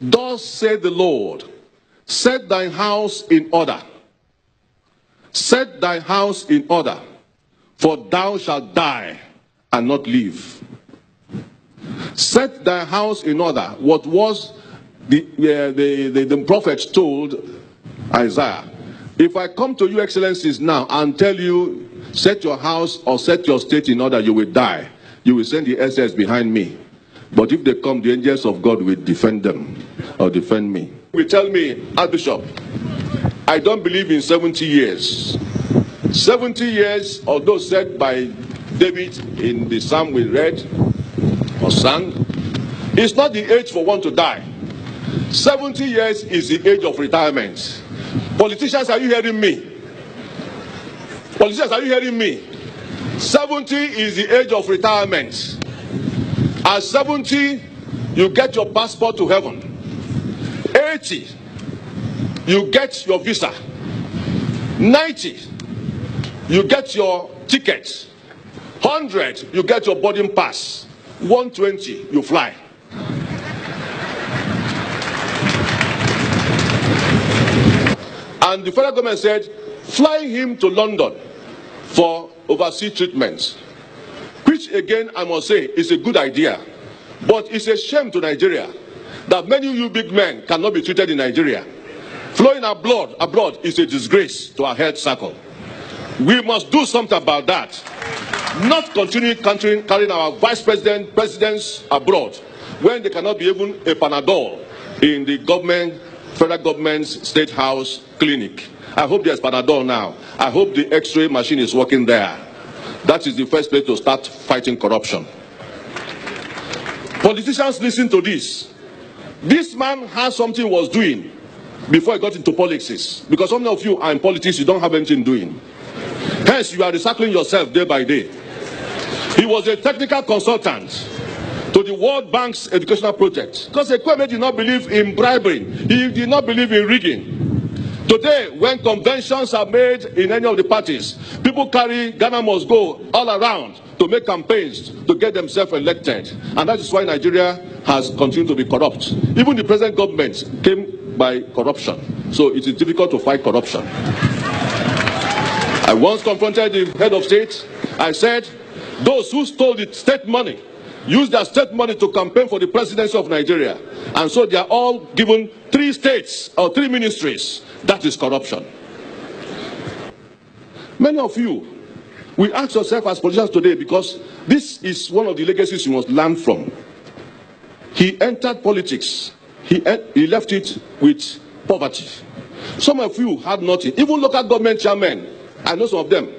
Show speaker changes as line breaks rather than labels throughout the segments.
Thus said the Lord, set thine house in order. Set thy house in order, for thou shalt die and not live. Set thy house in order. What was the prophets told Isaiah? If I come to you, excellencies, now and tell you, set your house or set your state in order, you will die. You will send the SS behind me. But if they come, the angels of God will defend them or defend me. You will tell me, Archbishop, I don't believe in 70 years. 70 years, although said by David in the psalm we read or sang, it's not the age for one to die. 70 years is the age of retirement. Politicians, are you hearing me? Politicians, are you hearing me? 70 is the age of retirement. At 70, you get your passport to heaven. 80, you get your visa. 90, you get your ticket. 100, you get your boarding pass. 120, you fly. And the federal government said, fly him to London for overseas treatment. Which again, I must say, is a good idea. But it's a shame to Nigeria that many of you big men cannot be treated in Nigeria. Flowing abroad is a disgrace to our health circle. We must do something about that. Not continue carrying our vice presidents abroad when they cannot be even a Panadol in the government, federal government's state house clinic. I hope there's Panadol now. I hope the X-ray machine is working there. That is the first place to start fighting corruption. Politicians, listen to this. This man has something he was doing before he got into politics. Because some of you are in politics, you don't have anything doing. Hence, you are recycling yourself day by day. He was a technical consultant to the World Bank's educational project. Because Ekweme did not believe in bribery. He did not believe in rigging. Today, when conventions are made in any of the parties, people carry Ghana must go all around to make campaigns to get themselves elected. And that is why Nigeria has continued to be corrupt. Even the present government came by corruption. So it is difficult to fight corruption. I once confronted the head of state. I said, those who stole the state money used their state money to campaign for the presidency of Nigeria. And so they are all given 3 states or 3 ministries. That is corruption. Many of you, we ask yourself as politicians today, because this is one of the legacies you must learn from. He entered politics. He left it with poverty. Some of you had nothing. Even local government chairmen, I know some of them,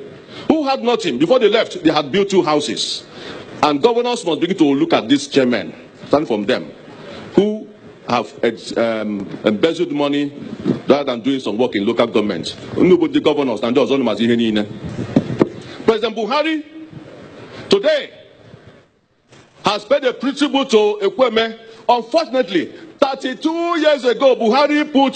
who had nothing. Before they left, they had built 2 houses. And governors must begin to look at these chairmen, stand from them, who have embezzled money rather than doing some work in local government. Nobody governors and those only President Buhari today has paid a tribute to Ekweme. Unfortunately, 32 years ago, Buhari put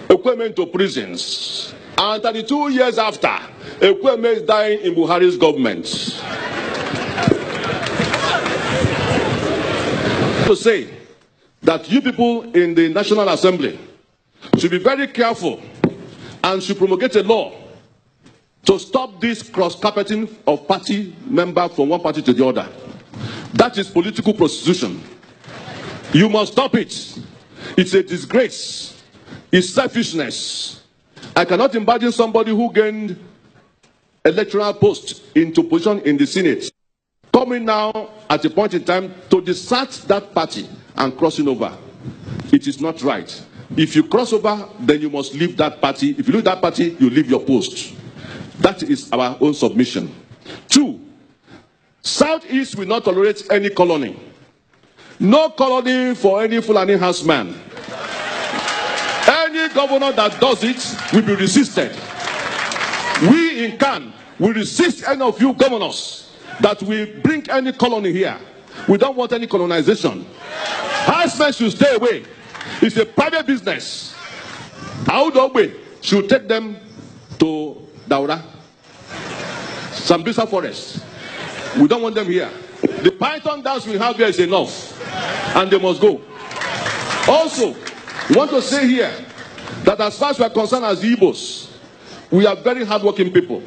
Ekweme into prisons. And 32 years after, Ekweme is dying in Buhari's government. To say that you people in the National Assembly should be very careful and should promulgate a law to stop this cross-carpeting of party members from one party to the other. That is political prostitution. You must stop it. It's a disgrace. It's selfishness. I cannot imagine somebody who gained electoral post into position in the Senate coming now at a point in time to desert that party and crossing over. It is not right. If you cross over, then you must leave that party. If you leave that party, you leave your post. That is our own submission. 2, Southeast will not tolerate any colony. No colony for any Fulani houseman. Any governor that does it will be resisted. We in CAN will resist any of you governors that will bring any colony here. We don't want any colonization. Housemen should stay away. It's a private business. Audogbe should take them to Daura, Sambisa Forest. We don't want them here. The python dance we have here is enough, and they must go. Also, we want to say here that as far as we are concerned as Igbos, we are very hardworking people.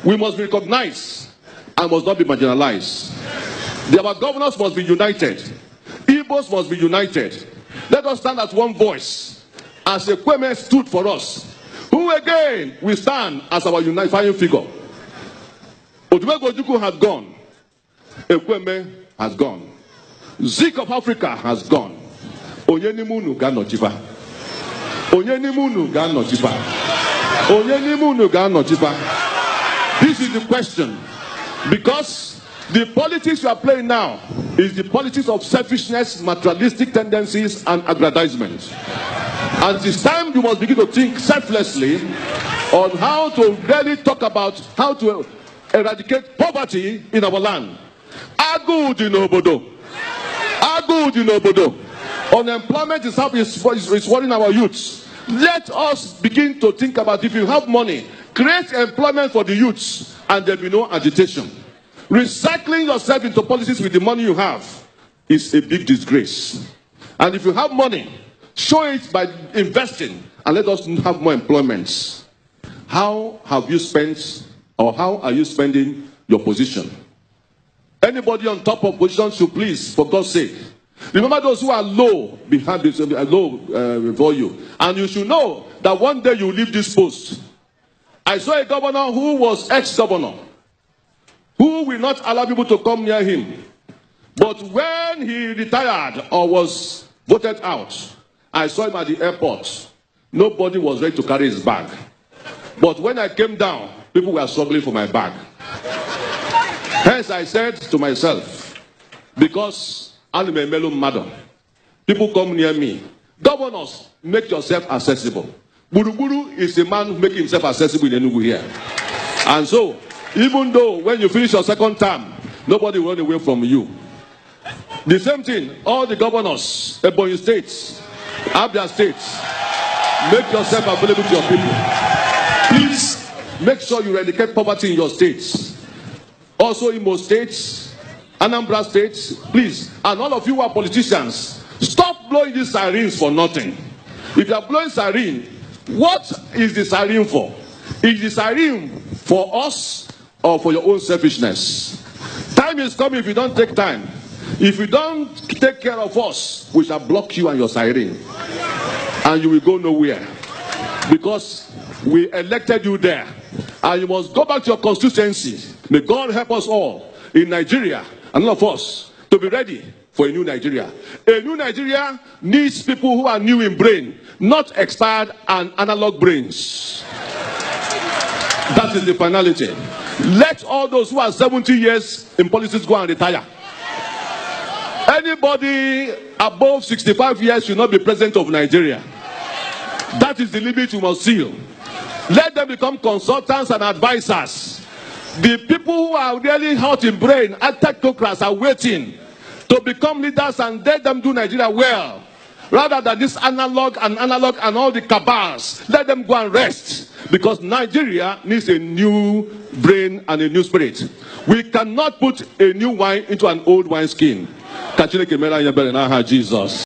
We must be recognized and must not be marginalized. Our governors must be united. Igbos must be united. Let us stand as one voice, as Ekweme stood for us, who again will stand as our unifying figure. Odumegwu Ojukwu has gone. Ekweme has gone. Zik of Africa has gone. Onyenimunu ga notifa. Onyenimunu ga notifa. Onyenimunu ga notifa. This is the question. Because the politics you are playing now is the politics of selfishness, materialistic tendencies, and aggrandizement. And it's time you must begin to think selflessly on how to really talk about how to eradicate poverty in our land. Agud in Obodo. Agud in Obodo. Unemployment is worrying our youths. Let us begin to think about, if you have money, create employment for the youths and there will be no agitation. Recycling yourself into policies with the money you have is a big disgrace. And if you have money, show it by investing and let us have more employments. How have you spent, or how are you spending your position? Anybody on top of position should please, for God's sake, remember those who are low behind this, low before you. And you should know that one day you will leave this post. I saw a governor who was ex-governor, who will not allow people to come near him. But when he retired or was voted out, I saw him at the airport. Nobody was ready to carry his bag. But when I came down, people were struggling for my bag. Hence I said to myself, because I'm a mellow madam, people come near me. Governors, make yourself accessible. Buruburu is a man who makes himself accessible in Enugu here. And so, even though when you finish your second term, nobody will run away from you. The same thing, all the governors, Ebonyi states, Abia states, make yourself available to your people. Please, make sure you eradicate poverty in your states. Also Imo states, Anambra states, please, and all of you who are politicians, stop blowing these sirens for nothing. If you are blowing siren, what is the siren for? Is the siren for us or for your own selfishness? Time is coming if you don't take time. If you don't take care of us, we shall block you and your siren. And you will go nowhere. Because we elected you there. And you must go back to your constituency. May God help us all in Nigeria, and all of us, to be ready for a new Nigeria. A new Nigeria needs people who are new in brain, not expired and analog brains. That is the finality. Let all those who are 70 years in politics go and retire. Anybody above 65 years should not be president of Nigeria. That is the limit we must seal. Let them become consultants and advisors. The people who are really hot in brain, technocrats, are waiting to become leaders and let them do Nigeria well. Rather than this analog and all the cabals, let them go and rest. Because Nigeria needs a new brain and a new spirit. We cannot put a new wine into an old wineskin. Jesus.